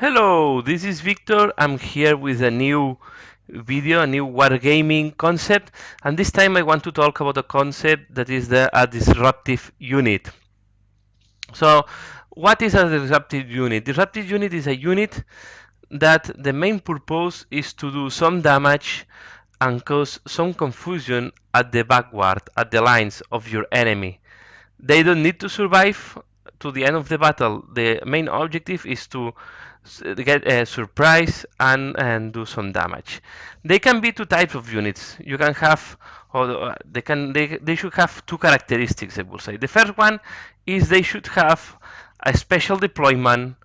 Hello, this is Victor. I'm here with a new video, a new wargaming concept, and this time I want to talk about a concept that is a disruptive unit. So, what is a disruptive unit? Disruptive unit is a unit that the main purpose is to do some damage and cause some confusion at the backward, at the lines of your enemy. They don't need to survive to the end of the battle. The main objective is to get a surprise and do some damage. They can be two types of units. You can have, or they should have two characteristics, I will say. The first one is they should have a special deployment,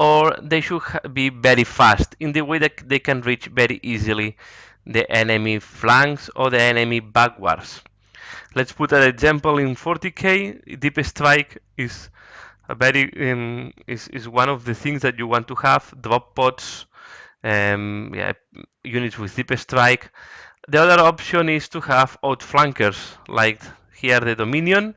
or they should be very fast in the way that they can reach very easily the enemy flanks or the enemy backwards. Let's put an example in 40k. Deep strike is a very is one of the things that you want to have. Drop pods, yeah, units with deep strike. The other option is to have outflankers, like here the Dominion.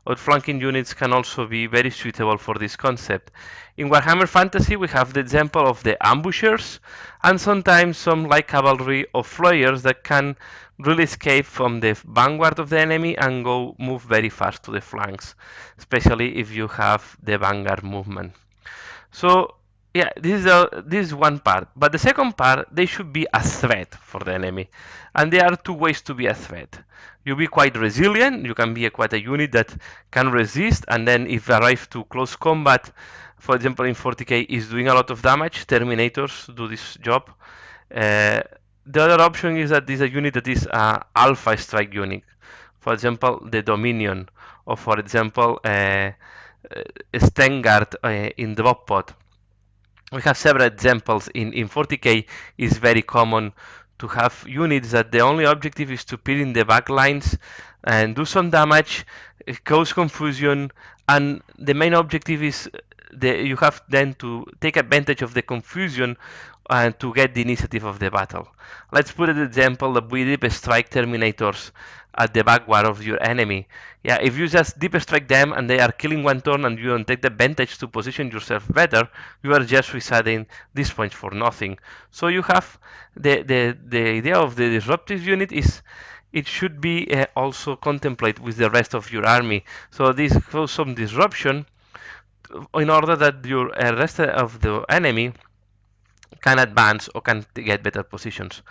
Outflanking units can also be very suitable for this concept. In Warhammer Fantasy, we have the example of the ambushers, and sometimes some light cavalry or flyers that can really escape from the vanguard of the enemy and go move very fast to the flanks, especially if you have the vanguard movement. So yeah, this is one part. But the second part, they should be a threat for the enemy. And there are two ways to be a threat. You be quite resilient. You can be quite a unit that can resist, and then if arrive to close combat, for example, in 40k, is doing a lot of damage. Terminators do this job. Uh, the other option is that this is a unit that is a alpha strike unit. For example, the Dominion, or for example, Stengard in drop pod. We have several examples. In 40k is very common to have units that the only objective is to peel in the back lines and do some damage, cause confusion, and the main objective is you have then to take advantage of the confusion and to get the initiative of the battle. Let's put an example that we deep strike terminators at the backward of your enemy. Yeah, if you just deep strike them and they are killing one turn and you don't take the advantage to position yourself better, you are just resetting these points for nothing. So you have the idea of the disruptive unit is it should be also contemplated with the rest of your army. So this causes some disruption in order that your rest of the enemy can advance or can get better positions.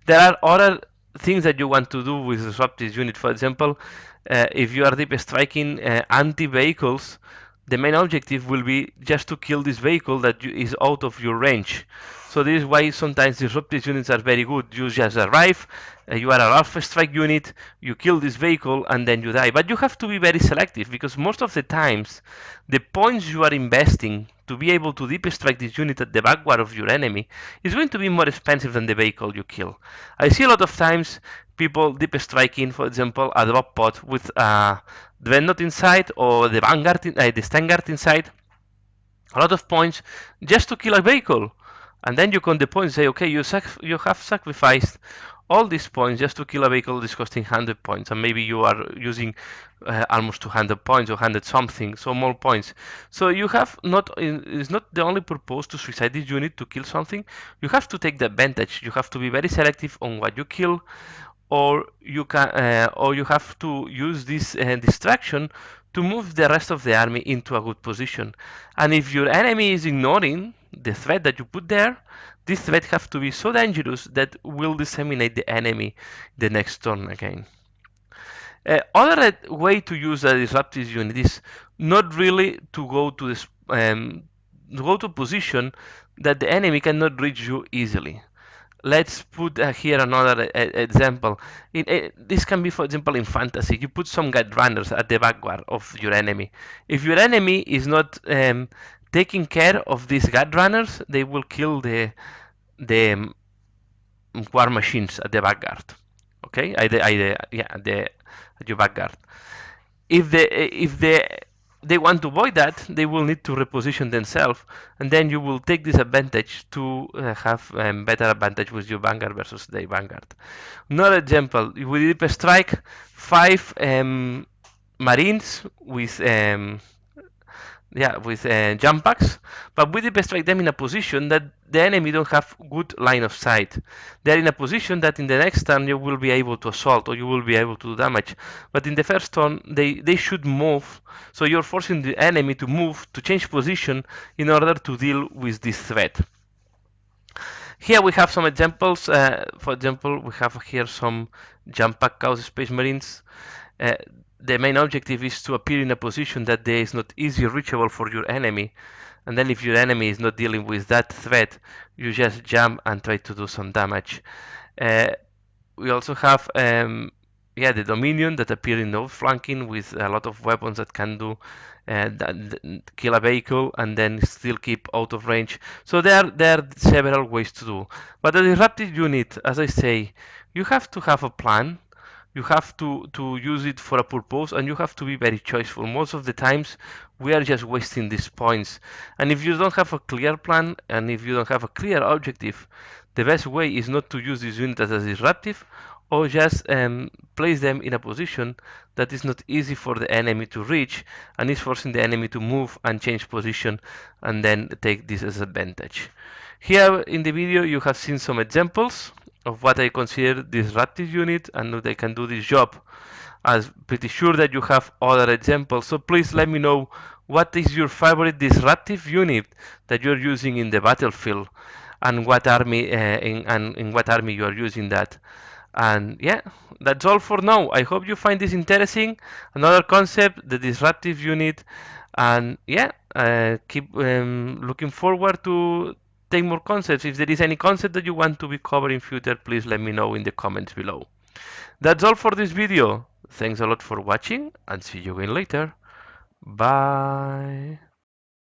There are other things that you want to do with disruptive unit. For example, if you are deep striking anti-vehicles, the main objective will be just to kill this vehicle that is out of your range. So this is why sometimes disruptive units are very good. You just arrive, you are an alpha strike unit, you kill this vehicle, and then you die. But you have to be very selective because most of the times, the points you are investing to be able to deep strike this unit at the backward of your enemy is going to be more expensive than the vehicle you kill. I see a lot of times people deep striking, for example, a drop pod with a Dreadnought inside or the Vanguard, the Stengard inside, a lot of points just to kill a vehicle. And then you count the points and say, okay, you have sacrificed all these points just to kill a vehicle that is costing 100 points. And maybe you are using almost 200 points or 100 something, so more points. So you have not, it's not the only purpose to suicide this unit to kill something. You have to take the advantage. You have to be very selective on what you kill, or you have to use this distraction to move the rest of the army into a good position. And if your enemy is ignoring the threat that you put there, this threat has to be so dangerous that will disseminate the enemy the next turn again. Other way to use a disruptive unit is not really to go to this to go to a position that the enemy cannot reach you easily. Let's put here another example. This can be, for example, in fantasy. You put some guide runners at the backward of your enemy. If your enemy is not taking care of these guide runners, they will kill the war machines at the backyard. Okay, at your backyard. If they want to avoid that, they will need to reposition themselves, and then you will take this advantage to have better advantage with your vanguard versus the vanguard. Another example: we deep strike 5 marines with yeah, with jump packs, but we strike them in a position that the enemy don't have good line of sight. They're in a position that in the next turn you will be able to assault or you will be able to do damage. But in the first turn they should move, so you're forcing the enemy to move, to change position in order to deal with this threat. Here we have some examples. For example, we have here some jump pack Chaos Space Marines. Uh, the main objective is to appear in a position that there is not easily reachable for your enemy. And then if your enemy is not dealing with that threat, you just jump and try to do some damage. Uh, we also have yeah, the Dominion that appear in outflanking with a lot of weapons that can do kill a vehicle and then still keep out of range. So there are several ways to do. But the disruptive unit, as I say, you have to have a plan. You have to use it for a purpose and you have to be very choiceful. Most of the times we are just wasting these points. And if you don't have a clear plan and if you don't have a clear objective, the best way is not to use this unit as a disruptive or just place them in a position that is not easy for the enemy to reach and is forcing the enemy to move and change position and then take this as advantage. Here in the video you have seen some examples of what I consider disruptive unit and they can do this job. I'm pretty sure that you have other examples, so please let me know what is your favorite disruptive unit that you're using in the battlefield and what army in what army you are using that. And yeah, that's all for now. I hope you find this interesting. Another concept, the disruptive unit, and yeah, keep looking forward to take more concepts. If there is any concept that you want to be covered in future, please let me know in the comments below. That's all for this video. Thanks a lot for watching and see you again later. Bye.